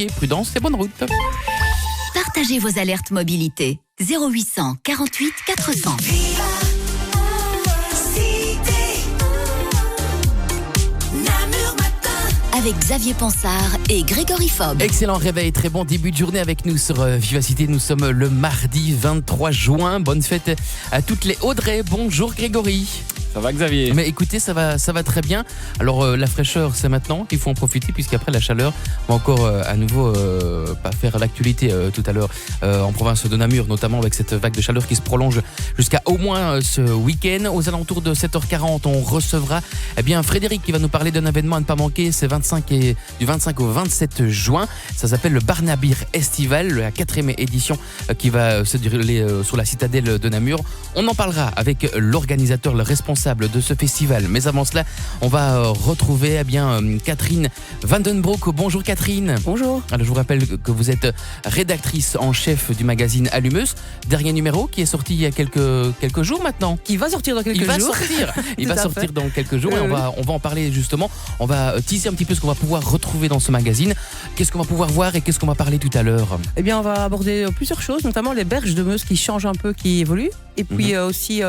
Et prudence et bonne route. Partagez vos alertes mobilité. 0800 48 400. Avec Xavier Pansard et Grégory Fob. Excellent réveil, très bon début de journée avec nous sur Vivacité. Nous sommes le mardi 23 juin. Bonne fête à toutes les Audrey. Bonjour Grégory. Ça va Xavier? Mais écoutez, ça va très bien. Alors la fraîcheur, c'est maintenant, il faut en profiter puisqu'après la chaleur va encore à nouveau pas faire l'actualité tout à l'heure en province de Namur, notamment avec cette vague de chaleur qui se prolonge jusqu'à au moins ce week-end. Aux alentours de 7h40, on recevra Frédéric qui va nous parler d'un événement à ne pas manquer. C'est du 25 au 27 juin. Ça s'appelle le Barnabir Estival, la 4e édition qui va se dérouler sur la citadelle de Namur. On en parlera avec l'organisateur, le responsable de ce festival. Mais avant cela, on va retrouver Catherine Vandenbroek. Bonjour Catherine. Bonjour. Alors, je vous rappelle que vous êtes rédactrice en chef du magazine Allumeuse. Dernier numéro qui est sorti il y a quelques jours maintenant. Qui va sortir dans quelques jours. Il va sortir dans quelques jours et on va en parler justement. On va teaser un petit peu ce qu'on va pouvoir retrouver dans ce magazine. Qu'est-ce qu'on va pouvoir voir et qu'est-ce qu'on va parler tout à l'heure? On va aborder plusieurs choses, notamment les berges de Meuse qui changent un peu, qui évoluent. Et puis aussi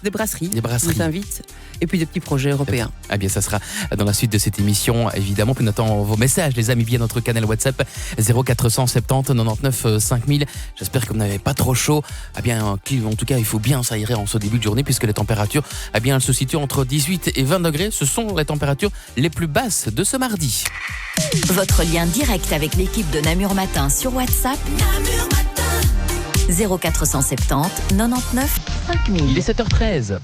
des brasseries. Des brasseries. Qui nous invitent. Et puis des petits projets européens. Ça sera dans la suite de cette émission, évidemment. Puis on attend vos messages, les amis, via notre canal WhatsApp 0470 99 5000. J'espère que vous n'avez pas trop chaud. En tout cas, il faut bien s'aérer en ce début de journée puisque les températures, elles se situent entre 18 et 20 degrés. Ce sont les températures les plus basses de ce mardi. Votre lien direct avec l'équipe de Namur Matin sur WhatsApp. Namur Matin. 0470 99 5000. Il est 7h13.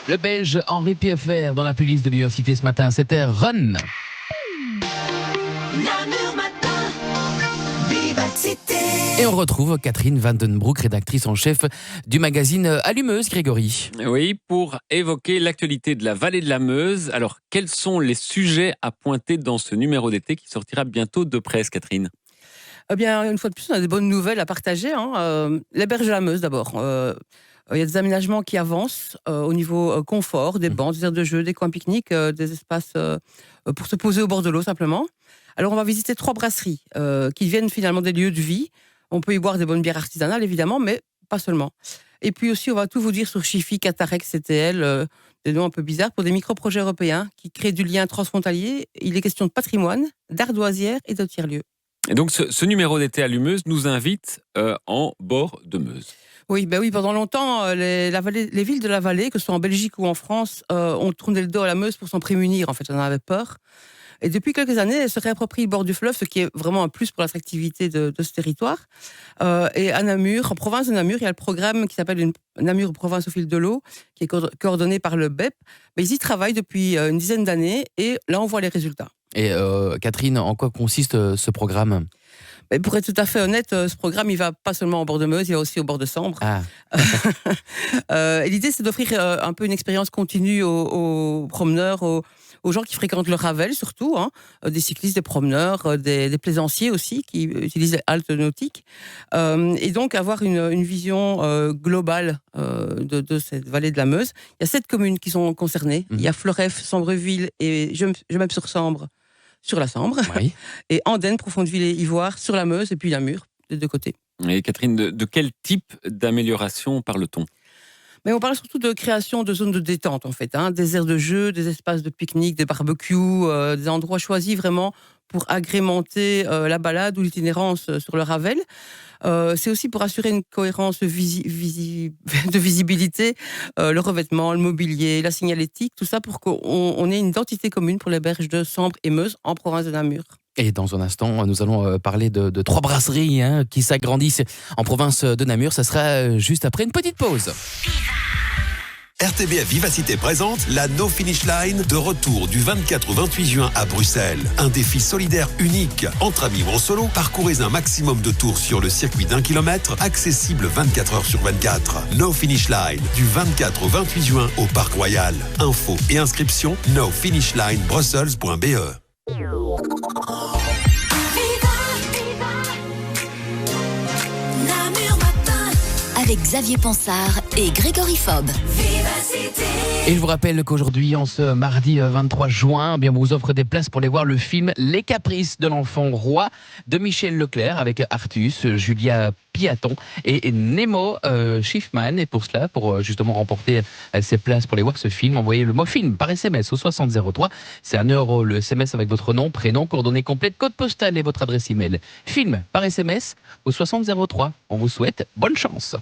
Le Belge Henri Pieffer dans la playlist de Vivacité ce matin, c'était Run. Namur Matin, Vivacité. Et on retrouve Catherine Vandenbroek, rédactrice en chef du magazine Allumeuse, Grégory. Oui, pour évoquer l'actualité de la vallée de la Meuse. Alors, quels sont les sujets à pointer dans ce numéro d'été qui sortira bientôt de presse, Catherine? Une fois de plus, on a des bonnes nouvelles à partager. Les berges de la Meuse, d'abord. Il y a des aménagements qui avancent au niveau confort, des bancs, des aires de jeu, des coins pique-nique, des espaces pour se poser au bord de l'eau, simplement. Alors, on va visiter 3 brasseries qui viennent finalement des lieux de vie. On peut y boire des bonnes bières artisanales, évidemment, mais pas seulement. Et puis aussi, on va tout vous dire sur Chiffy, Catarex, CTL, des noms un peu bizarres, pour des micro-projets européens qui créent du lien transfrontalier. Il est question de patrimoine, d'ardoisière et de tiers-lieux. Et donc, ce numéro d'été à Lumeuse nous invite en bord de Meuse. Oui, ben oui, pendant longtemps, les villes de la vallée, que ce soit en Belgique ou en France, ont tourné le dos à la Meuse pour s'en prémunir. En fait, on en avait peur. Et depuis quelques années, elles se réapproprient le bord du fleuve, ce qui est vraiment un plus pour l'attractivité de ce territoire. Et à Namur, en province de Namur, il y a le programme qui s'appelle Namur province au fil de l'eau, qui est coordonné par le BEP. Mais ils y travaillent depuis une dizaine d'années et là, on voit les résultats. Et Catherine, en quoi consiste ce programme ? Mais pour être tout à fait honnête, ce programme, il va pas seulement au bord de Meuse, il va aussi au bord de Sambre. Ah, Et l'idée, c'est d'offrir un peu une expérience continue aux promeneurs, aux gens qui fréquentent le Ravel surtout, hein, des cyclistes, des promeneurs, des plaisanciers aussi qui utilisent les haltes nautiques. Et donc avoir une vision globale de cette vallée de la Meuse. Il y a 7 communes qui sont concernées. Il y a Floreffe, Sambreville et Jemep-sur-Sambre sur la Sambre. oui. Et Andenne, Profondeville et Ivoire sur la Meuse et puis Namur des deux côtés. Et Catherine, de quel type d'amélioration parle-t-on ? Mais on parle surtout de création de zones de détente, en fait, hein, des aires de jeu, des espaces de pique-nique, des barbecues, des endroits choisis vraiment pour agrémenter la balade ou l'itinérance sur le Ravel. C'est aussi pour assurer une cohérence de visibilité, le revêtement, le mobilier, la signalétique, tout ça pour qu'on ait une identité commune pour les berges de Sambre et Meuse en province de Namur. Et dans un instant, nous allons parler de 3 brasseries qui s'agrandissent en province de Namur. Ça sera juste après une petite pause. RTBF Vivacité présente la No Finish Line de retour du 24 au 28 juin à Bruxelles. Un défi solidaire unique. Entre amis ou en solo, parcourez un maximum de tours sur le circuit d'1 kilomètre, accessible 24 heures sur 24. No Finish Line du 24 au 28 juin au Parc Royal. Infos et inscriptions nofinishlinebrussels.be. Namur Matin. Avec Xavier Ponsard et Grégory Fob. Vivacité. Et je vous rappelle qu'aujourd'hui, en ce mardi 23 juin, eh bien, on vous offre des places pour aller voir le film Les Caprices de l'enfant roi de Michel Leclerc avec Artus, Julia Piaton et Nemo Schiffman. Et pour cela, pour justement remporter ces places pour aller voir ce film, envoyez le mot film par SMS au 6003. C'est 1 € le SMS avec votre nom, prénom, coordonnées complètes, code postal et votre adresse email. Film par SMS au 6003. On vous souhaite bonne chance.